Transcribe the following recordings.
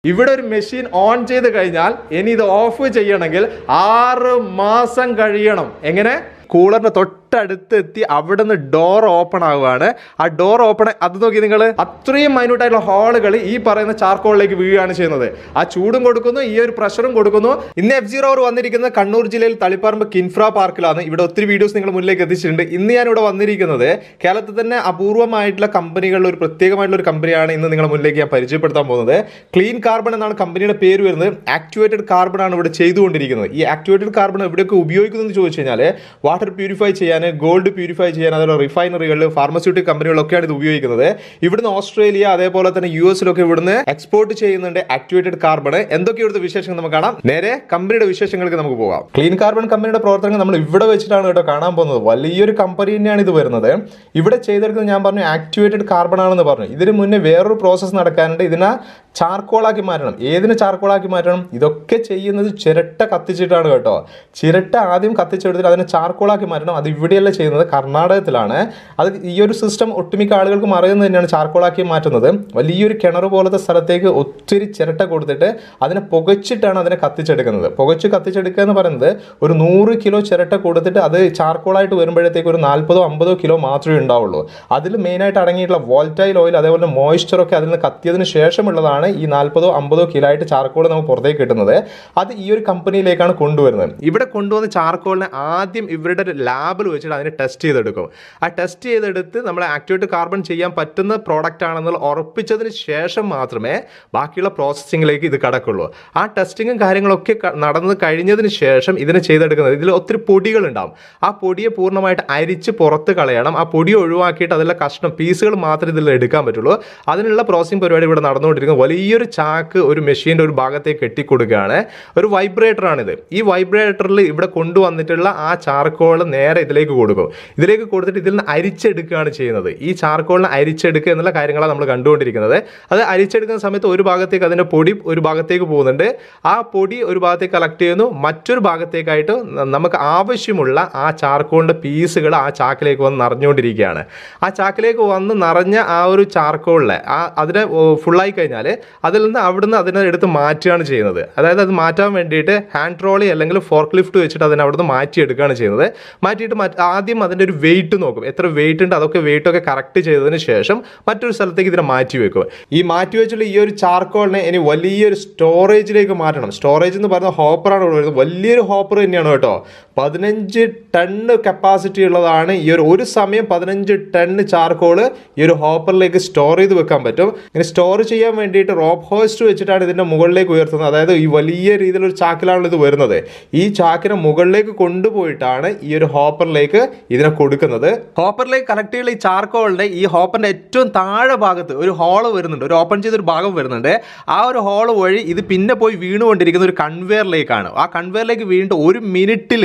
ഇവിടെ ഒരു machine on ചെയ്ത് കഴിഞ്ഞാൽ ഇനി ഇത് ഓഫ് ചെയ്യണമെങ്കിൽ 6 മാസം കഴിയണം. എങ്ങനെ? കൂളറിന്റെ തൊട്ടടുത്തെത്തി അവിടെ നിന്ന് ഡോർ ഓപ്പൺ ആവുകയാണ്. ആ ഡോർ ഓപ്പൺ അത് നോക്കി നിങ്ങൾ, അത്രയും മൈന്യൂട്ടായിട്ടുള്ള ഹോളുകൾ ഈ പറയുന്ന ചാർക്കോളിലേക്ക് വീഴുകയാണ് ചെയ്യുന്നത്. ആ ചൂടും കൊടുക്കുന്നു, ഈ ഒരു പ്രഷറും കൊടുക്കുന്നു. ഇന്ന് F0 വന്നിരിക്കുന്നത് കണ്ണൂർ ജില്ലയിൽ തളിപ്പറമ്പ് കിൻഫ്ര പാർക്കിലാണ്. ഇവിടെ ഒത്തിരി വീഡിയോസ് നിങ്ങൾ മുന്നിലേക്ക് എത്തിച്ചിട്ടുണ്ട്. ഇന്ന് ഞാൻ ഇവിടെ വന്നിരിക്കുന്നത് കേരളത്തിൽ തന്നെ അപൂർവമായിട്ടുള്ള കമ്പനികളിൽ ഒരു പ്രത്യേകമായിട്ടുള്ള ഒരു കമ്പനിയാണ് ഇന്ന് നിങ്ങളുടെ മുന്നിലേക്ക് ഞാൻ പരിചയപ്പെടുത്താൻ പോകുന്നത്. ക്ലീൻ കാർബൺ എന്നാണ് കമ്പനിയുടെ പേര് വരുന്നത്. ആക്ടിവേറ്റഡ് കാർബൺ ആണ് ഇവിടെ ചെയ്തുകൊണ്ടിരിക്കുന്നത്. ഈ ആക്ടിവേറ്റഡ് കാർബൺ എവിടെയൊക്കെ ഉപയോഗിക്കുന്നത് ചോദിച്ചു കഴിഞ്ഞാൽ വാട്ടർ പ്യൂരിഫൈ ചെയ്യാൻ, ഗോൾഡ് പ്യൂരിഫൈ ചെയ്യാൻ, അതുപോലെ റിഫൈനറികളിൽ, ഫാർമസ്യൂട്ടിക് കമ്പനികളിലൊക്കെയാണ് ഇത് ഉപയോഗിക്കുന്നത്. ഇവിടുന്ന് ഓസ്ട്രേലിയ അതേപോലെ തന്നെ US-ലൊക്കെ ഇവിടുന്ന് എക്സ്പോർട്ട് ചെയ്യുന്നുണ്ട് ആക്ടിവേറ്റഡ് കാർബൺ. എന്തൊക്കെ ഇവിടുത്തെ വിശേഷങ്ങൾ നമുക്ക് കാണാം. നേരെ കമ്പനിയുടെ വിശേഷങ്ങൾക്ക് നമുക്ക് പോകാം. ക്ലീൻ കാർബൺ കമ്പനിയുടെ പ്രവർത്തനങ്ങൾ നമ്മൾ ഇവിടെ വെച്ചിട്ടാണ് കേട്ടോ കാണാൻ പോകുന്നത്. വലിയൊരു കമ്പനി തന്നെയാണ് ഇത് വരുന്നത്. ഇവിടെ ചെയ്തെടുക്കുന്നത് ഞാൻ പറഞ്ഞു ആക്ടിവേറ്റഡ് കാർബൺ ആണെന്ന് പറഞ്ഞു. ഇതിന് മുന്നേ വേറൊരു പ്രോസസ്സ് നടക്കാനുണ്ട്. ഇതിനെ ചാർക്കോളാക്കി മാറ്റണം. ഏതിന് ചാർക്കോളാക്കി മാറ്റണം? ഇതൊക്കെ ചെയ്യുന്നത് ചിരട്ട കത്തിച്ചിട്ടാണ് കേട്ടോ. ചിരട്ട ആദ്യം കത്തിച്ചെടുത്തിട്ട് അതിനെ ചാർക്കോളാക്കി മാറ്റണം. അത് ഇവിടെയല്ല ചെയ്യുന്നത്, കർണാടകത്തിലാണ്. അത് ഈ ഒരു സിസ്റ്റം ഒട്ടുമിക്ക ആളുകൾക്കും അറിയുന്നത് തന്നെയാണ്. ചാർക്കോളാക്കി മാറ്റുന്നത് വലിയൊരു കിണർ പോലത്തെ സ്ഥലത്തേക്ക് ഒത്തിരി ചിരട്ട കൊടുത്തിട്ട് അതിനെ പുകച്ചിട്ടാണ് അതിനെ കത്തിച്ചെടുക്കുന്നത്. പുകച്ച് കത്തിച്ചെടുക്കുക എന്ന് പറയുന്നത് ഒരു 100 കിലോ ചിരട്ട കൊടുത്തിട്ട് അത് ചാർക്കോളായിട്ട് വരുമ്പോഴത്തേക്ക് ഒരു 40-50 കിലോ മാത്രമേ ഉണ്ടാവുള്ളൂ. അതിൽ മെയിനായിട്ട് അടങ്ങിയിട്ടുള്ള വോൾട്ടൈൽ ഓയിൽ അതേപോലെ മോയ്സ്ചറൊക്കെ അതിൽ നിന്ന് കത്തിയതിന് ശേഷമുള്ളതാണ് ഈ 40-50 കിലോ ആയിട്ട് ചാർക്കോൾ നമുക്ക് പുറത്തേക്ക് കിട്ടുന്നത്. അത് ഈ ഒരു കമ്പനിയിലേക്കാണ് കൊണ്ടുവരുന്നത്. ഇവിടെ കൊണ്ടുവന്ന ചാർക്കോളിനെ ആദ്യം ഇവരുടെ ലാബിൽ വെച്ചിട്ട് അതിനെ ടെസ്റ്റ് ചെയ്തെടുക്കും. ആ ടെസ്റ്റ് ചെയ്തെടുത്ത് നമ്മൾ ആക്ടിവേറ്റഡ് കാർബൺ ചെയ്യാൻ പറ്റുന്ന പ്രോഡക്റ്റ് ആണെന്നുള്ള ഉറപ്പിച്ചതിന് ശേഷം മാത്രമേ ബാക്കിയുള്ള പ്രോസസ്സിങ്ങിലേക്ക് ഇത് കടക്കുള്ളൂ. ആ ടെസ്റ്റിങ്ങും കാര്യങ്ങളൊക്കെ നടന്നു കഴിഞ്ഞതിന് ശേഷം ഇതിനെ ചെയ്തെടുക്കുന്നത്. ഇതിൽ ഒത്തിരി പൊടികളുണ്ടാവും. ആ പൊടിയെ പൂർണ്ണമായിട്ട് അരിച്ച് പുറത്ത് കളയണം. ആ പൊടി ഒഴിവാക്കിയിട്ട് അതിലെ കഷ്ണം പീസുകൾ മാത്രമേ ഇതിൽ എടുക്കാൻ പറ്റുള്ളൂ. അതിനുള്ള പ്രോസസ്സിംഗ് പരിപാടി ഇവിടെ നടന്നുകൊണ്ടിരിക്കുന്നത്. വലിയൊരു ചാക്ക് ഒരു മെഷീൻ്റെ ഒരു ഭാഗത്തേക്ക് കെട്ടിക്കൊടുക്കുകയാണ്. ഒരു വൈബ്രേറ്ററാണിത്. ഈ വൈബ്രേറ്ററിൽ ഇവിടെ കൊണ്ടുവന്നിട്ടുള്ള ആ ചാർക്കോൾ നേരെ ഇതിലേക്ക് കൊടുക്കും. ഇതിലേക്ക് കൊടുത്തിട്ട് ഇതിൽ നിന്ന് അരിച്ചെടുക്കുകയാണ് ചെയ്യുന്നത്. ഈ ചാർക്കോളിനെ അരിച്ചെടുക്കുക എന്നുള്ള കാര്യങ്ങളാണ് നമ്മൾ കണ്ടുകൊണ്ടിരിക്കുന്നത്. അത് അരിച്ചെടുക്കുന്ന സമയത്ത് ഒരു ഭാഗത്തേക്ക് അതിൻ്റെ പൊടി ഒരു ഭാഗത്തേക്ക് പോകുന്നുണ്ട്. ആ പൊടി ഒരു ഭാഗത്തേക്ക് കളക്ട് ചെയ്യുന്നു. മറ്റൊരു ഭാഗത്തേക്കായിട്ട് നമുക്ക് ആവശ്യമുള്ള ആ ചാർക്കോളിൻ്റെ പീസുകൾ ആ ചാക്കിലേക്ക് വന്ന് നിറഞ്ഞുകൊണ്ടിരിക്കുകയാണ്. ആ ചാക്കിലേക്ക് വന്ന് നിറഞ്ഞ ആ ഒരു ചാർക്കോളിലെ അതിനെ ഫുള്ളായി കഴിഞ്ഞാൽ അതിൽ നിന്ന് അവിടുന്ന് അതിനെ എടുത്ത് മാറ്റുകയാണ് ചെയ്യുന്നത്. അതായത് അത് മാറ്റാൻ വേണ്ടിയിട്ട് ഹാൻഡ് ട്രോളി അല്ലെങ്കിൽ ഫോർക്ക് ലിഫ്റ്റ് വെച്ചിട്ട് അതിനെ അവിടുന്ന് മാറ്റിയെടുക്കുകയാണ് ചെയ്യുന്നത്. മാറ്റിയിട്ട് ആദ്യം അതിൻ്റെ ഒരു വെയിറ്റ് നോക്കും. എത്ര വെയിറ്റ് ഉണ്ട് അതൊക്കെ വെയിറ്റൊക്കെ കറക്റ്റ് ചെയ്തതിന് ശേഷം മറ്റൊരു സ്ഥലത്തേക്ക് ഇതിനെ മാറ്റി വെക്കും. ഈ മാറ്റി വെച്ചുള്ള ഈ ഒരു ചാർക്കോളിനെ ഇനി വലിയൊരു സ്റ്റോറേജിലേക്ക് മാറ്റണം. സ്റ്റോറേജ് എന്ന് പറയുന്ന ഹോപ്പറാണ് ഇവിടെ വരുന്നത്. വലിയൊരു ഹോപ്പർ തന്നെയാണ് കേട്ടോ. 15 ടണ്ണ് കപ്പാസിറ്റി ഉള്ളതാണ്. ഈ ഒരു സമയം 15 ടണ്ണ് ചാർക്കോൾ ഈ ഒരു ഹോപ്പറിലേക്ക് സ്റ്റോർ ചെയ്ത് വെക്കാൻ പറ്റും. ഇങ്ങനെ സ്റ്റോർ ചെയ്യാൻ വേണ്ടിയിട്ട് റോപ്പ് ഹോസ്റ്റ് വെച്ചിട്ടാണ് ഇതിൻ്റെ മുകളിലേക്ക് ഉയർത്തുന്നത്. അതായത് ഈ വലിയ രീതിയിലൊരു ചാക്കിലാണ് ഇത് വരുന്നത്. ഈ ചാക്കിനെ മുകളിലേക്ക് കൊണ്ടുപോയിട്ടാണ് ഈ ഒരു ഹോപ്പറിലേക്ക് ഇതിനെ കൊടുക്കുന്നത്. ഹോപ്പറിലേക്ക് കണക്ട് ചെയ്യുന്ന ഈ ചാർക്കോളിന്റെ ഈ ഹോപ്പറിന്റെ ഏറ്റവും താഴെ ഭാഗത്ത് ഒരു ഹോള് വരുന്നുണ്ട്. ഒരു ഓപ്പൺ ചെയ്തൊരു ഭാഗം വരുന്നുണ്ട്. ആ ഒരു ഹോള് വഴി ഇത് പിന്നെ പോയി വീണുകൊണ്ടിരിക്കുന്ന ഒരു കൺവെയറിലേക്കാണ്. ആ കൺവെയറിലേക്ക് വീണിട്ട് 1 മിനിറ്റിൽ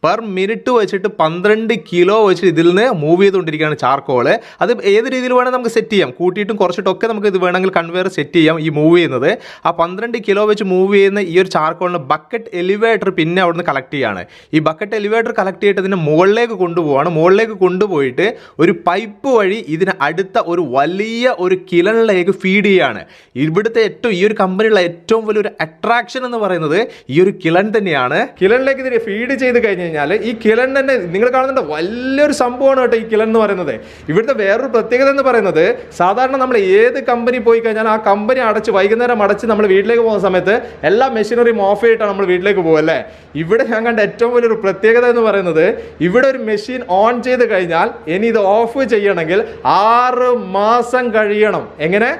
പെർ മിനിറ്റ് വെച്ചിട്ട് 12 കിലോ വെച്ചിട്ട് ഇതിൽ നിന്ന് മൂവ് ചെയ്തുകൊണ്ടിരിക്കുകയാണ് ചാർക്കോള്. അത് ഏത് രീതിയിൽ വേണമെങ്കിൽ നമുക്ക് സെറ്റ് ചെയ്യാം. കൂട്ടിയിട്ടും കുറച്ചിട്ടൊക്കെ നമുക്ക് ഇത് വേണമെങ്കിൽ കൺവെയർ സെറ്റ് ചെയ്യാം. ഈ മൂവ് ചെയ്യുന്നത് ആ 12 കിലോ വെച്ച് മൂവ് ചെയ്യുന്ന ഈ ഒരു ചാർക്കോളിന് ബക്കറ്റ് എലിവേറ്റർ പിന്നെ അവിടുന്ന് കളക്ട് ചെയ്യാണ്. ഈ ബക്കറ്റ് എലിവേറ്റർ കളക്ട് ചെയ്തിട്ട് ഇതിനെ മുകളിലേക്ക് കൊണ്ടുപോവാണ്. മുകളിലേക്ക് കൊണ്ടുപോയിട്ട് ഒരു പൈപ്പ് വഴി ഇതിന് അടുത്ത ഒരു വലിയ ഒരു കിലണിലേക്ക് ഫീഡ് ചെയ്യാണ്. ഇവിടുത്തെ ഈ ഒരു കമ്പനിയുള്ള ഏറ്റവും വലിയൊരു അട്രാക്ഷൻ എന്ന് പറയുന്നത് ഈ ഒരു കിലൺ തന്നെയാണ്. കിലണിലേക്ക് ഇതിനെ ഫീഡ് ചെയ്ത് കഴിഞ്ഞാൽ ഈ കിലൺ തന്നെ നിങ്ങൾ കാണുന്നുണ്ട് വലിയൊരു സംഭവമാണ് കേട്ടോ ഈ കിലൺ എന്ന് പറയുന്നത്. ഇവിടുത്തെ വേറൊരു പ്രത്യേകത എന്ന് പറയുന്നത് സാധാരണ നമ്മൾ ഏത് കമ്പനി പോയി കഴിഞ്ഞാൽ ആ കമ്പനി അടച്ച് വൈകുന്നേരം അടച്ച് നമ്മൾ വീട്ടിലേക്ക് പോകുന്ന സമയത്ത് എല്ലാ മെഷീനറിയും ഓഫ് ചെയ്തിട്ടാണ് നമ്മൾ വീട്ടിലേക്ക് പോകുക അല്ലേ. ഇവിടെ ഞാൻ കണ്ട ഏറ്റവും വലിയൊരു പ്രത്യേകത എന്ന് പറയുന്നത് ഇവിടെ ഒരു മെഷീൻ ഓൺ ചെയ്ത് കഴിഞ്ഞാൽ ഇനി ഇത് ഓഫ് ചെയ്യണമെങ്കിൽ 6 മാസം കഴിയണം. എങ്ങനെ?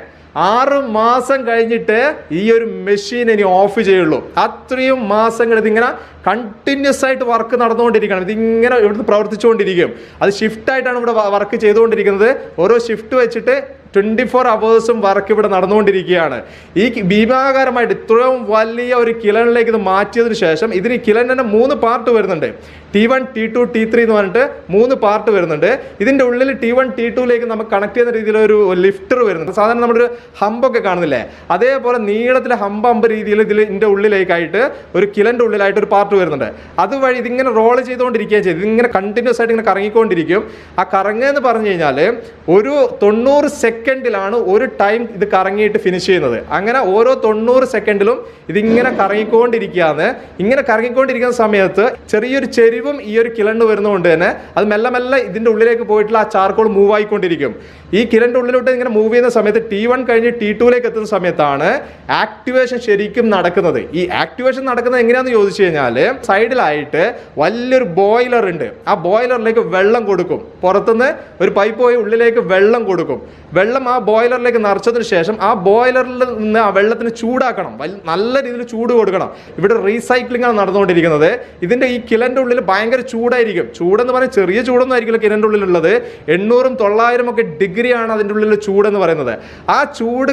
6 മാസം കഴിഞ്ഞിട്ട് ഈ ഒരു മെഷീൻ ഇനി ഓഫ് ചെയ്യുള്ളൂ. അത്രയും മാസങ്ങൾ ഇതിങ്ങനെ കണ്ടിന്യൂസ് ആയിട്ട് വർക്ക് നടന്നുകൊണ്ടിരിക്കണം. ഇതിങ്ങനെ ഇവിടുന്ന് പ്രവർത്തിച്ചുകൊണ്ടിരിക്കും. അത് ഷിഫ്റ്റായിട്ടാണ് ഇവിടെ വർക്ക് ചെയ്തുകൊണ്ടിരിക്കുന്നത്. ഓരോ ഷിഫ്റ്റ് വെച്ചിട്ട് 24 അവേഴ്സും വർക്ക് ഇവിടെ നടന്നുകൊണ്ടിരിക്കുകയാണ്. ഈ ഭീമാകാരമായിട്ട് ഇത്രയും വലിയ ഒരു കിലണിലേക്ക് ഇത് മാറ്റിയതിന് ശേഷം ഇതിന് കിലൺ തന്നെ 3 പാർട്ട് വരുന്നുണ്ട്. T1, T2, T3 എന്ന് പറഞ്ഞിട്ട് 3 പാർട്ട് വരുന്നുണ്ട്. ഇതിൻ്റെ ഉള്ളിൽ T1, T2ലേക്ക് നമുക്ക് കണക്ട് ചെയ്യുന്ന രീതിയിലൊരു ലിഫ്റ്റർ വരുന്നുണ്ട്. സാധാരണ നമ്മളൊരു ഹമ്പൊക്കെ കാണുന്നില്ലേ, അതേപോലെ നീളത്തിലെ ഹമ്പ് രീതിയിൽ ഇതിൻ്റെ ഉള്ളിലേക്കായിട്ട് ഒരു കിലൻ്റെ ഉള്ളിലായിട്ട് ഒരു പാർട്ട് വരുന്നുണ്ട്. അതുവഴി ഇതിങ്ങനെ റോൾ ചെയ്തുകൊണ്ടിരിക്കുകയും ചെയ്തു. ഇതിങ്ങനെ കണ്ടിന്യൂസ് ആയിട്ട് ഇങ്ങനെ കറങ്ങിക്കൊണ്ടിരിക്കും. ആ കറങ്ങുക എന്ന് പറഞ്ഞു കഴിഞ്ഞാൽ ഒരു 90 സെക്കൻഡിലാണ് ഒരു ടൈം ഇത് കറങ്ങിയിട്ട് ഫിനിഷ് ചെയ്യുന്നത്. അങ്ങനെ ഓരോ 90 സെക്കൻഡിലും ഇതിങ്ങനെ കറങ്ങിക്കൊണ്ടിരിക്കുകയാണ്. ഇങ്ങനെ കറങ്ങിക്കൊണ്ടിരിക്കുന്ന സമയത്ത് ചെറിയൊരു ചെരിവും ഈ ഒരു കിലണ്ട് വരുന്നതുകൊണ്ട് തന്നെ അത് മെല്ലെ മെല്ലെ ഇതിന്റെ ഉള്ളിലേക്ക് പോയിട്ടുള്ള ആ ചാർക്കോൾ മൂവ് ആയിക്കൊണ്ടിരിക്കും. ഈ കിലന്റെ ഉള്ളിലോട്ട് ഇങ്ങനെ മൂവ് ചെയ്യുന്ന സമയത്ത് T1 കഴിഞ്ഞ് T2ലേക്ക് എത്തുന്ന സമയത്താണ് ആക്ടിവേഷൻ ശരിക്കും നടക്കുന്നത്. ഈ ആക്ടിവേഷൻ നടക്കുന്നത് എങ്ങനെയാണെന്ന് ചോദിച്ചു കഴിഞ്ഞാൽ സൈഡിലായിട്ട് വലിയൊരു ബോയിലർ ഉണ്ട്. ആ ബോയിലറിലേക്ക് വെള്ളം കൊടുക്കും. പുറത്തുനിന്ന് ഒരു പൈപ്പ് പോയി ഉള്ളിലേക്ക് വെള്ളം കൊടുക്കും. വെള്ളം ആ ബോയിലറിലേക്ക് നിറച്ചതിന് ശേഷം ആ ബോയിലറിൽ നിന്ന് ആ വെള്ളത്തിന് ചൂടാക്കണം. നല്ല രീതിയിൽ ചൂട് കൊടുക്കണം. ഇവിടെ റീസൈക്ലിംഗ് ആണ് നടന്നുകൊണ്ടിരിക്കുന്നത്. ഇതിന്റെ ഈ കിലന്റെ ഉള്ളിൽ ഭയങ്കര ചൂടായിരിക്കും. ചൂടെന്ന് പറഞ്ഞാൽ ചെറിയ ചൂടൊന്നും ആയിരിക്കില്ല കിലന്റെ ഉള്ളിലുള്ളത്. 800-900 ഒക്കെ ഡിഗ്രിയാണ് അതിൻ്റെ ഉള്ളിൽ ചൂടെന്ന് പറയുന്നത്. ആ ചൂട്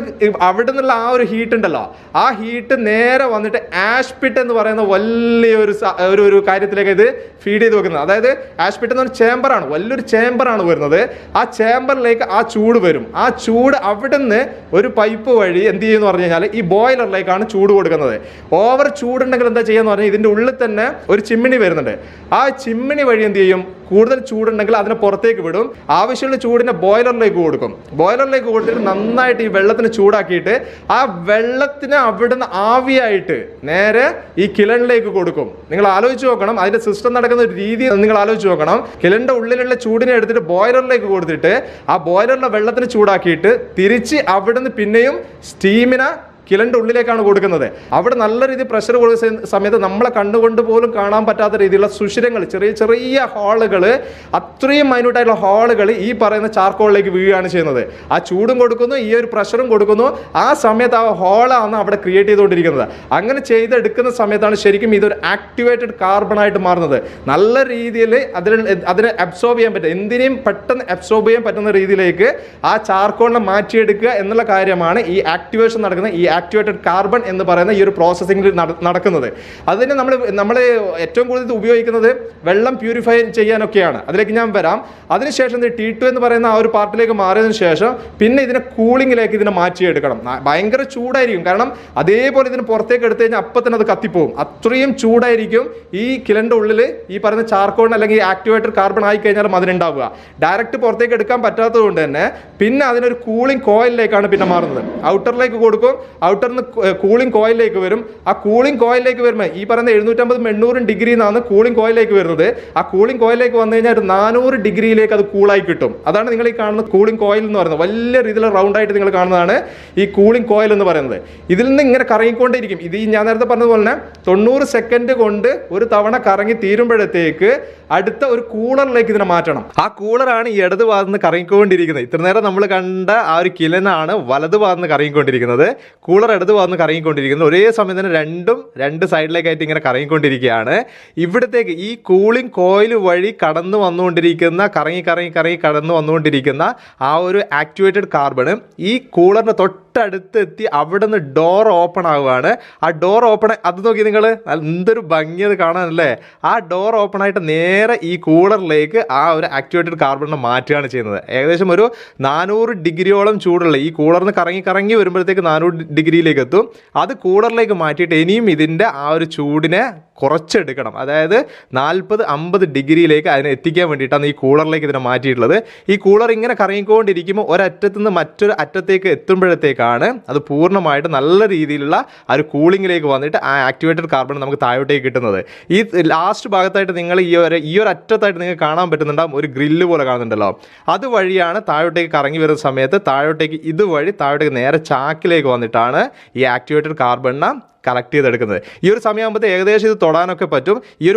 അവിടെ നിന്നുള്ള ആ ഒരു ഹീറ്റ് ഉണ്ടല്ലോ, ആ ഹീറ്റ് നേരെ വന്നിട്ട് ആഷ് പിറ്റ് എന്ന് പറയുന്ന വലിയൊരു കാര്യത്തിലേക്ക് ഇത് ഫീഡ് ചെയ്ത് വെക്കുന്നത്. അതായത് ആഷ് പിറ്റ് എന്ന് പറഞ്ഞ ചേമ്പറാണ്, വലിയൊരു ചേമ്പറാണ് വരുന്നത്. ആ ചേമ്പറിലേക്ക് ആ ചൂട് വരും. ആ ചൂട് അവിടെ നിന്ന് ഒരു പൈപ്പ് വഴി എന്ത് ചെയ്യുമെന്ന് പറഞ്ഞു കഴിഞ്ഞാൽ ഈ ബോയിലറിലേക്കാണ് ചൂട് കൊടുക്കുന്നത്. ഓവർ ചൂടുണ്ടെങ്കിൽ എന്താ ചെയ്യുക പറഞ്ഞാൽ ഇതിൻ്റെ ഉള്ളിൽ തന്നെ ഒരു ചിമ്മിണി വരുന്നുണ്ട്. ആ ചിമ്മിണി വഴി എന്ത് ചെയ്യും, കൂടുതൽ ചൂടുണ്ടെങ്കിൽ അതിനെ പുറത്തേക്ക് വിടും. ആവശ്യമുള്ള ചൂടിനെ ബോയിലറിലേക്ക് കൊടുക്കും. ബോയിലറിലേക്ക് കൊടുത്തിട്ട് നന്നായിട്ട് ഈ വെള്ളത്തിന് ചൂടാക്കിയിട്ട് ആ വെള്ളത്തിന് അവിടുന്ന് ആവിയായിട്ട് നേരെ ഈ കിലണിലേക്ക് കൊടുക്കും. നിങ്ങൾ ആലോചിച്ച് നോക്കണം, അതിന്റെ സിസ്റ്റം നടക്കുന്ന ഒരു രീതി നിങ്ങൾ ആലോചിച്ച് നോക്കണം. കിലന്റെ ഉള്ളിലുള്ള ചൂടിനെ എടുത്തിട്ട് ബോയിലറിലേക്ക് കൊടുത്തിട്ട് ആ ബോയിലറിലെ വെള്ളത്തിന് ചൂടാക്കിയിട്ട് തിരിച്ച് അവിടുന്ന് പിന്നെയും സ്റ്റീമിനെ കിലന്റെ ഉള്ളിലേക്കാണ് കൊടുക്കുന്നത്. അവിടെ നല്ല രീതിയിൽ പ്രഷർ കൊടുക്കുന്ന സമയത്ത് നമ്മളെ കണ്ണുകൊണ്ട് പോലും കാണാൻ പറ്റാത്ത രീതിയിലുള്ള സുഷിരങ്ങൾ, ചെറിയ ചെറിയ ഹോളുകൾ, അത്രയും മൈന്യൂട്ടായിട്ടുള്ള ഹോളുകൾ ഈ പറയുന്ന ചാർക്കോളിലേക്ക് വീഴുകയാണ് ചെയ്യുന്നത്. ആ ചൂടും കൊടുക്കുന്നു, ഈ ഒരു പ്രഷറും കൊടുക്കുന്നു. ആ സമയത്ത് ആ ഹോളാണ് അവിടെ ക്രിയേറ്റ് ചെയ്തുകൊണ്ടിരിക്കുന്നത്. അങ്ങനെ ചെയ്തെടുക്കുന്ന സമയത്താണ് ശരിക്കും ഇതൊരു ആക്ടിവേറ്റഡ് കാർബൺ ആയിട്ട് മാറുന്നത്. നല്ല രീതിയിൽ അതിനെ അബ്സോർബ് ചെയ്യാൻ പറ്റും, എന്തിനേയും പെട്ടെന്ന് അബ്സോർബ് ചെയ്യാൻ പറ്റുന്ന രീതിയിലേക്ക് ആ ചാർക്കോളിനെ മാറ്റിയെടുക്കുക എന്നുള്ള കാര്യമാണ് ഈ ആക്ടിവേഷൻ നടക്കുന്ന ഈ ആക്ടിവേറ്റഡ് കാർബൺ എന്ന് പറയുന്ന ഈ ഒരു പ്രോസസ്സിംഗിൽ നടക്കുന്നത്. അതിന് നമ്മൾ ഏറ്റവും കൂടുതൽ ഉപയോഗിക്കുന്നത് വെള്ളം പ്യൂരിഫൈ ചെയ്യാനൊക്കെയാണ്. അതിലേക്ക് ഞാൻ വരാം. അതിനുശേഷം T2 എന്ന് പറയുന്ന ആ ഒരു പാർട്ടിലേക്ക് മാറിയതിനു ശേഷം പിന്നെ ഇതിനെ കൂളിങ്ങിലേക്ക് ഇതിനെ മാറ്റിയെടുക്കണം. ഭയങ്കര ചൂടായിരിക്കും. കാരണം അതേപോലെ ഇതിന് പുറത്തേക്ക് എടുത്തു കഴിഞ്ഞാൽ അപ്പം തന്നെ അത് കത്തിപ്പോവും. അത്രയും ചൂടായിരിക്കും ഈ കിലന്റെ ഉള്ളിൽ ഈ പറയുന്ന ചാർക്കോളിന് അല്ലെങ്കിൽ ആക്ടിവേറ്റഡ് കാർബൺ ആയി കഴിഞ്ഞാലും അതിനുണ്ടാവുക. ഡയറക്റ്റ് പുറത്തേക്ക് എടുക്കാൻ പറ്റാത്തത് കൊണ്ട് തന്നെ പിന്നെ അതിനൊരു കൂളിംഗ് കോയിലിലേക്കാണ് പിന്നെ മാറുന്നത്. ഔട്ടറിലേക്ക് കൊടുക്കും, ഔട്ടറിന് കൂളിംഗ് കോയിലേക്ക് വരും. ആ കൂളിംഗ് കോയിലേക്ക് വരുമ്പോൾ ഈ പറയുന്ന 750-800 ഡിഗ്രിന്നാണ് കൂളിംഗ് കോയിലേക്ക് വരുന്നത്. ആ കൂളിംഗ് കോയിലേക്ക് വന്നു കഴിഞ്ഞാൽ ഒരു 400 ഡിഗ്രിയിലേക്ക് അത് കൂളായി കിട്ടും. അതാണ് നിങ്ങൾ ഈ കാണുന്ന കൂളിംഗ് കോയിൽ എന്ന് പറയുന്നത്. വലിയ രീതിയിൽ റൗണ്ട് ആയിട്ട് നിങ്ങൾ കാണുന്നതാണ് ഈ കൂളിംഗ് കോയിൽ എന്ന് പറയുന്നത്. ഇതിൽ നിന്ന് ഇങ്ങനെ കറങ്ങിക്കൊണ്ടിരിക്കും. ഇത് ഞാൻ നേരത്തെ പറഞ്ഞതുപോലെ തന്നെ 90 സെക്കൻഡ് കൊണ്ട് ഒരു തവണ കറങ്ങി തീരുമ്പോഴത്തേക്ക് അടുത്ത ഒരു കൂളറിലേക്ക് ഇതിനെ മാറ്റണം. ആ കൂളറാണ് ഈ ഇടത് ഭാഗത്ത് നിന്ന് കറങ്ങിക്കൊണ്ടിരിക്കുന്നത്. ഇത്ര നേരം നമ്മൾ കണ്ട ആ ഒരു കിലനാണ് വലത് ഭാഗത്ത് നിന്ന് കറങ്ങിക്കൊണ്ടിരിക്കുന്നത്. കൂളർ ഇടത് ഭാഗത്ത് കറങ്ങിക്കൊണ്ടിരിക്കുന്നത്. ഒരേ സമയം തന്നെ രണ്ട് സൈഡിലേക്കായിട്ട് ഇങ്ങനെ കറങ്ങിക്കൊണ്ടിരിക്കുകയാണ്. ഇവിടത്തേക്ക് ഈ കൂളിംഗ് കോയിൽ വഴി കടന്നു വന്നുകൊണ്ടിരിക്കുന്ന കറങ്ങി കടന്നു വന്നുകൊണ്ടിരിക്കുന്ന ആ ഒരു ആക്ടിവേറ്റഡ് കാർബൺ ഈ കൂളറിന്റെ തൊട്ടടുത്ത് എത്തി അവിടെ നിന്ന് ഡോർ ഓപ്പൺ ആവുകയാണ്. ആ ഡോർ ഓപ്പൺ അത് നോക്കി നിങ്ങൾ, എന്തൊരു ഭംഗി അത് കാണാനല്ലേ. ആ ഡോർ ഓപ്പൺ ആയിട്ട് നേരെ ഈ കൂളറിലേക്ക് ആ ഒരു ആക്ടിവേറ്റഡ് കാർബണിനെ മാറ്റുകയാണ് ചെയ്യുന്നത്. ഏകദേശം ഒരു 400 ഡിഗ്രിയോളം ചൂടുള്ള ഈ കൂളറിന് കറങ്ങി വരുമ്പോഴത്തേക്ക് 400 ഡിഗ്രിയിലേക്ക് എത്തും. അത് കൂളറിലേക്ക് മാറ്റിയിട്ട് ഇനിയും ഇതിൻ്റെ ആ ഒരു ചൂടിനെ കുറച്ചെടുക്കണം. അതായത് 40-50 ഡിഗ്രിയിലേക്ക് അതിനെ എത്തിക്കാൻ വേണ്ടിയിട്ടാണ് ഈ കൂളറിലേക്ക് ഇതിനെ മാറ്റിയിട്ടുള്ളത്. ഈ കൂളർ ഇങ്ങനെ കറങ്ങിക്കൊണ്ടിരിക്കുമ്പോൾ ഒരറ്റത്തു നിന്ന് മറ്റൊരു അറ്റത്തേക്ക് എത്തുമ്പോഴത്തേക്കാണ് അത് പൂർണ്ണമായിട്ട് നല്ല രീതിയിലുള്ള ആ ഒരു കൂളിങ്ങിലേക്ക് വന്നിട്ട് ആ ആക്ടിവേറ്റഡ് കാർബൺ നമുക്ക് താഴോട്ടേക്ക് കിട്ടുന്നത്. ഈ ലാസ്റ്റ് ഭാഗത്തായിട്ട് നിങ്ങൾ ഈ ഒരു അറ്റത്തായിട്ട് നിങ്ങൾക്ക് കാണാൻ പറ്റുന്നുണ്ടാകും ഒരു ഗ്രില്ല് പോലെ കാണുന്നുണ്ടല്ലോ. അതുവഴിയാണ് താഴോട്ടേക്ക് കറങ്ങി വരുന്ന സമയത്ത് ഇതുവഴി താഴോട്ടേക്ക് നേരെ ചാക്കിലേക്ക് വന്നിട്ടാണ് ഈ ആക്ടിവേറ്റഡ് കാർബണിനെ കളക്ട് ചെയ്തെടുക്കുന്നത്. ഈ ഒരു സമയമാകുമ്പോഴത്തെ ഏകദേശം ഇത് തൊടാനൊക്കെ പറ്റും. ഈ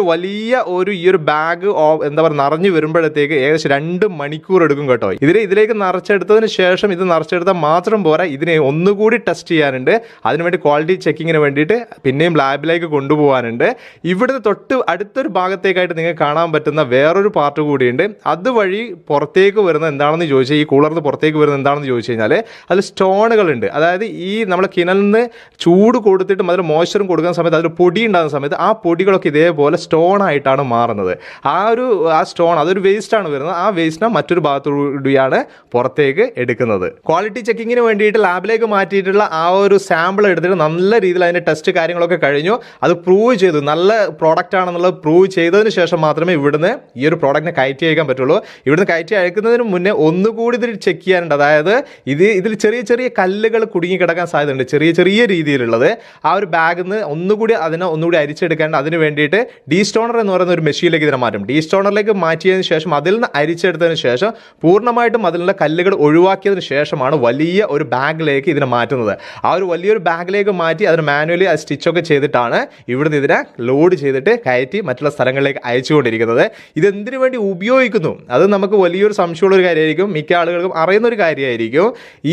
ഒരു ബാഗ് എന്താ പറയുക നിറഞ്ഞു വരുമ്പോഴത്തേക്ക് ഏകദേശം 2 മണിക്കൂർ എടുക്കും കേട്ടോ. ഇതിലേക്ക് നിറച്ചെടുത്തതിന് ശേഷം ഇത് നിറച്ചെടുത്താൽ മാത്രം പോരാ, ഇതിനെ ഒന്നുകൂടി ടെസ്റ്റ് ചെയ്യാനുണ്ട്. അതിനുവേണ്ടി ക്വാളിറ്റി ചെക്കിങ്ങിന് വേണ്ടിയിട്ട് പിന്നെയും ലാബിലേക്ക് കൊണ്ടുപോകാനുണ്ട്. ഇവിടുത്തെ തൊട്ട് അടുത്തൊരു ഭാഗത്തേക്കായിട്ട് നിങ്ങൾക്ക് കാണാൻ പറ്റുന്ന വേറൊരു പാർട്ട് കൂടിയുണ്ട്. അതുവഴി പുറത്തേക്ക് വരുന്നത് എന്താണെന്ന് ചോദിച്ചാൽ, ഈ കൂളറിന് പുറത്തേക്ക് വരുന്നത് എന്താണെന്ന് ചോദിച്ചു കഴിഞ്ഞാൽ അതിൽ സ്റ്റോണുകളുണ്ട്. അതായത് ഈ നമ്മളെ കിണലിൽ നിന്ന് ചൂട് കൊടുത്തിട്ടും അതിൽ മോയ്സ്ചറും കൊടുക്കുന്ന സമയത്ത് അതിൽ പൊടി ഉണ്ടാകുന്ന സമയത്ത് ആ പൊടികളൊക്കെ ഇതേപോലെ സ്റ്റോൺ ആയിട്ടാണ് മാറുന്നത്. ആ സ്റ്റോൺ അതൊരു വേസ്റ്റാണ് വരുന്നത്. ആ വേസ്റ്റിനെ മറ്റൊരു ഭാഗത്തുകൂടിയാണ് പുറത്തേക്ക് എടുക്കുന്നത്. ക്വാളിറ്റി ചെക്കിങ്ങിന് വേണ്ടിയിട്ട് ലാബിലേക്ക് മാറ്റിയിട്ടുള്ള ആ ഒരു സാമ്പിൾ എടുത്തിട്ട് നല്ല രീതിയിൽ അതിൻ്റെ ടെസ്റ്റ് കാര്യങ്ങളൊക്കെ കഴിഞ്ഞു. അത് പ്രൂവ് ചെയ്തു, നല്ല പ്രോഡക്റ്റ് ആണെന്നുള്ളത് പ്രൂവ് ചെയ്തതിന് ശേഷം മാത്രമേ ഇവിടുന്ന് ഈ ഒരു പ്രോഡക്റ്റിനെ കയറ്റി അയക്കാൻ പറ്റുള്ളൂ. ഇവിടുന്ന് കയറ്റി അയക്കുന്നതിന് മുന്നേ ഒന്നുകൂടി ഇതിൽ ചെക്ക് ചെയ്യാനുണ്ട്. അതായത് ഇതിൽ ചെറിയ ചെറിയ കല്ലുകൾ കുടുങ്ങി കിടക്കാൻ സാധ്യതയുണ്ട്, ചെറിയ ചെറിയ രീതിയിലുള്ളത്. ആ ഒരു ബാഗിൽ നിന്ന് ഒന്നുകൂടി അരിച്ചെടുക്കേണ്ട. അതിന് വേണ്ടിയിട്ട് ഡീസ്റ്റോണർ എന്ന് പറയുന്ന ഒരു മെഷീനിലേക്ക് ഇതിനെ മാറ്റും. ഡീസ്റ്റോണറിലേക്ക് മാറ്റിയതിന് ശേഷം അതിൽ നിന്ന് അരിച്ചെടുത്തതിന് ശേഷം പൂർണ്ണമായിട്ടും അതിലുള്ള കല്ലുകൾ ഒഴിവാക്കിയതിന് ശേഷമാണ് വലിയ ഒരു ബാഗിലേക്ക് ഇതിനെ മാറ്റുന്നത്. ആ ഒരു വലിയൊരു ബാഗിലേക്ക് മാറ്റി അതിന് മാനുവലി അത് സ്റ്റിച്ചൊക്കെ ചെയ്തിട്ടാണ് ഇവിടുന്ന് ഇതിനെ ലോഡ് ചെയ്തിട്ട് കയറ്റി മറ്റുള്ള സ്ഥലങ്ങളിലേക്ക് അയച്ചുകൊണ്ടിരിക്കുന്നത്. ഇതെന്തിനു വേണ്ടി ഉപയോഗിക്കുന്നു അത് നമുക്ക് വലിയൊരു സംശയമുള്ളൊരു കാര്യമായിരിക്കും. മിക്ക ആളുകൾക്കും അറിയുന്ന ഒരു കാര്യമായിരിക്കും.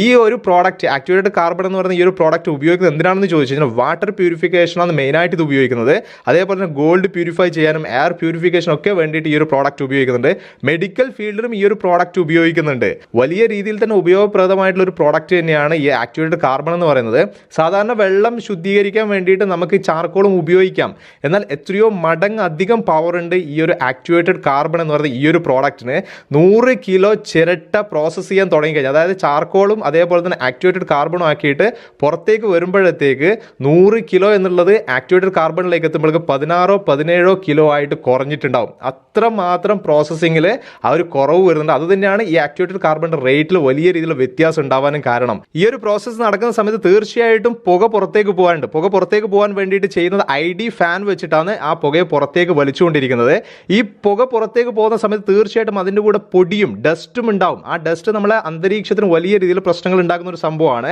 ഈ ഒരു പ്രോഡക്റ്റ് ആക്ടിവേറ്റഡ് കാർബൺ എന്ന് പറയുന്ന ഈ ഒരു പ്രോഡക്റ്റ് ഉപയോഗിക്കുന്നത് എന്തിനാണെന്ന് ചോദിച്ചു കഴിഞ്ഞാൽ വാട്ടർ പ്യൂരിഫിക്കേഷനാണ് മെയിനായിട്ട് ഇത് ഉപയോഗിക്കുന്നത്. അതേപോലെ തന്നെ ഗോൾഡ് പ്യൂരിഫൈ ചെയ്യാനും എയർ പ്യൂരിഫിക്കേഷനും ഒക്കെ വേണ്ടിയിട്ട് ഈ ഒരു പ്രോഡക്റ്റ് ഉപയോഗിക്കുന്നുണ്ട്. മെഡിക്കൽ ഫീൽഡിലും ഈ ഒരു പ്രോഡക്റ്റ് ഉപയോഗിക്കുന്നുണ്ട്. വലിയ രീതിയിൽ തന്നെ ഉപയോഗപ്രദമായിട്ടുള്ള ഒരു പ്രോഡക്റ്റ് തന്നെയാണ് ഈ ആക്ടിവേറ്റഡ് കാർബൺ എന്ന് പറയുന്നത്. സാധാരണ വെള്ളം ശുദ്ധീകരിക്കാൻ വേണ്ടിയിട്ട് നമുക്ക് ചാർക്കോളും ഉപയോഗിക്കാം. എന്നാൽ എത്രയോ മടങ്ങ് അധികം പവർ ഉണ്ട് ഈ ഒരു ആക്ടിവേറ്റഡ് കാർബൺ എന്ന് പറയുന്നത്. ഈ ഒരു പ്രോഡക്റ്റിന് 100 കിലോ ചിരട്ട പ്രോസസ്സ് ചെയ്യാൻ തുടങ്ങിക്കഴിഞ്ഞാൽ, അതായത് ചാർക്കോളും അതേപോലെ തന്നെ ആക്ടിവേറ്റഡ് കാർബണും ആക്കിയിട്ട് പുറത്തേക്ക് വരുമ്പോഴത്തേക്ക് 100 കിലോ എന്നുള്ളത് ആക്ടിവേറ്റഡ് കാർബണിലേക്ക് എത്തുമ്പോഴേക്ക് 16-17 കിലോ ആയിട്ട് കുറഞ്ഞിട്ടുണ്ടാവും. അത്രമാത്രം പ്രോസസ്സിങ്ങിൽ ആ ഒരു കുറവ് വരുന്നുണ്ട്. അത് തന്നെയാണ് ഈ ആക്ടിവേറ്റഡ് കാർബണിന്റെ റേറ്റിൽ വലിയ രീതിയിലുള്ള വ്യത്യാസം ഉണ്ടാവാനും കാരണം. ഈ ഒരു പ്രോസസ്സ് നടക്കുന്ന സമയത്ത് തീർച്ചയായിട്ടും പുക പുറത്തേക്ക് പോകാനുണ്ട്. പുക പുറത്തേക്ക് പോകാൻ വേണ്ടിയിട്ട് ചെയ്യുന്നത് ID ഫാൻ വെച്ചിട്ടാണ് ആ പുകയെ പുറത്തേക്ക് വലിച്ചുകൊണ്ടിരിക്കുന്നത്. ഈ പുക പുറത്തേക്ക് പോകുന്ന സമയത്ത് തീർച്ചയായിട്ടും അതിൻ്റെ കൂടെ പൊടിയും ഡസ്റ്റും ഉണ്ടാവും. ആ ഡസ്റ്റ് നമ്മളെ അന്തരീക്ഷത്തിന് വലിയ രീതിയിൽ പ്രശ്നങ്ങൾ ഉണ്ടാക്കുന്ന ഒരു സംഭവമാണ്.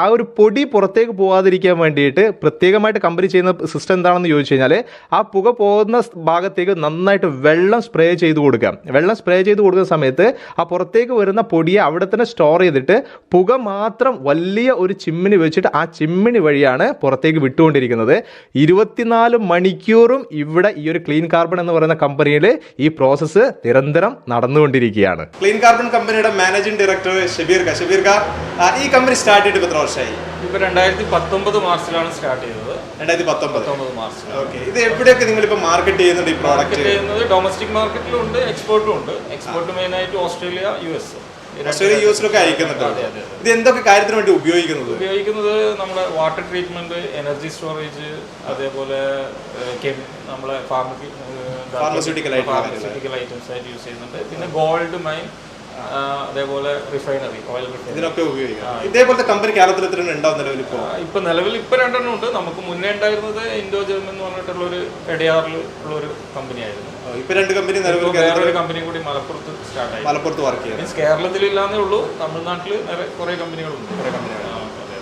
ആ ഒരു പൊടി പുറത്തേക്ക് പോകാതിരിക്കാൻ വേണ്ടിയിട്ട് പ്രത്യേകമായിട്ട് കമ്പനി ചെയ്യുന്ന സിസ്റ്റം എന്താണെന്ന് ചോദിച്ചു കഴിഞ്ഞാൽ ആ പുക പോകുന്ന ഭാഗത്തേക്ക് നന്നായിട്ട് വെള്ളം സ്പ്രേ ചെയ്ത് കൊടുക്കുക. വെള്ളം സ്പ്രേ ചെയ്ത് കൊടുക്കുന്ന സമയത്ത് ആ പുറത്തേക്ക് വരുന്ന പൊടിയെ അവിടെ തന്നെ സ്റ്റോർ ചെയ്തിട്ട് പുക മാത്രം വലിയ ഒരു ചിമ്മിനി വെച്ചിട്ട് ആ ചിമ്മിനി വഴിയാണ് പുറത്തേക്ക് വിട്ടുകൊണ്ടിരിക്കുന്നത്. 24 മണിക്കൂറും ഇവിടെ ഈ ഒരു ക്ലീൻ കാർബൺ എന്ന് പറയുന്ന കമ്പനിയിൽ ഈ പ്രോസസ്സ് നിരന്തരം നടന്നുകൊണ്ടിരിക്കുകയാണ്. ക്ലീൻ കാർബൺ കമ്പനിയുടെ മാനേജിംഗ് ഡയറക്ടർ ഷബീർ ഖ, ഈ കമ്പനി സ്റ്റാർട്ട് ചെയ്തിട്ട് എത്ര വർഷമായി? ഇപ്പോൾ 2019 മാർച്ചിലാണ് സ്റ്റാർട്ട് ചെയ്തത്. 2019 മാർച്ച്. ഓക്കെ. ഇത് എവിടെയൊക്കെ നിങ്ങൾ ഇപ്പോൾ മാർക്കറ്റ് ചെയ്യുന്നുണ്ട്? ഈ പ്രോഡക്റ്റ് ചെയ്യുന്നത് ഡൊമസ്റ്റിക് മാർക്കറ്റിലും ഉണ്ട്, എക്സ്പോർട്ടും ഉണ്ട്. എക്സ്പോർട്ട് മെയിനായിട്ട് ഓസ്ട്രേലിയ, US. യൂസിലൊക്കെ അയക്കുന്നുണ്ട്. ഇത് എന്തൊക്കെ കാര്യത്തിന് വേണ്ടി ഉപയോഗിക്കുന്നത്? നമ്മുടെ വാട്ടർ ട്രീറ്റ്മെന്റ്, എനർജി സ്റ്റോറേജ്, അതേപോലെ നമ്മളെ ഫാർമസ്യൂട്ടിക്കൽ ഐറ്റംസ് ആയിട്ട് യൂസ് ചെയ്യുന്നുണ്ട്. പിന്നെ ഗോൾഡ് മൈൻ, അതേപോലെ റിഫൈനറി, ഓയിൽ റിഫൈനറി, ഇതിനൊക്കെ ഉപയോഗിക്കാം. ഇതേപോലത്തെ കമ്പനി കേരളത്തിൽ എത്ര ഉണ്ടാവും നിലവിൽ? നിലവിൽ ഇപ്പൊ 2 ഉണ്ട്. നമുക്ക് മുന്നേ ഉണ്ടായിരുന്നത് ഇൻഡോ ജർമ്മൻ എന്ന് പറഞ്ഞിട്ടുള്ള ഒരു എടയാറിൽ ഉള്ള ഒരു കമ്പനി ആയിരുന്നു. ഇപ്പൊ 2 കമ്പനി നിലവിൽ വേറൊരു കമ്പനി കൂടി മലപ്പുറത്ത് സ്റ്റാർട്ട് ആയി. മലപ്പുറത്ത് വർക്ക് ചെയ്യുന്നത്. കേരളത്തിൽ ഇല്ലാന്നേ ഉള്ളൂ, തമിഴ്നാട്ടിൽ കുറെ കമ്പനികളുണ്ട്.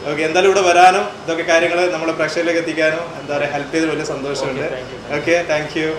ഓക്കെ. എന്തായാലും ഇവിടെ വരാനും ഇതൊക്കെ കാര്യങ്ങൾ നമ്മളെ പ്രേക്ഷകരിലേക്ക് എത്തിക്കാനും എന്താ പറയുക ഹെൽപ്പ് ചെയ്ത് വലിയ സന്തോഷമുണ്ട്. Okay, thank you.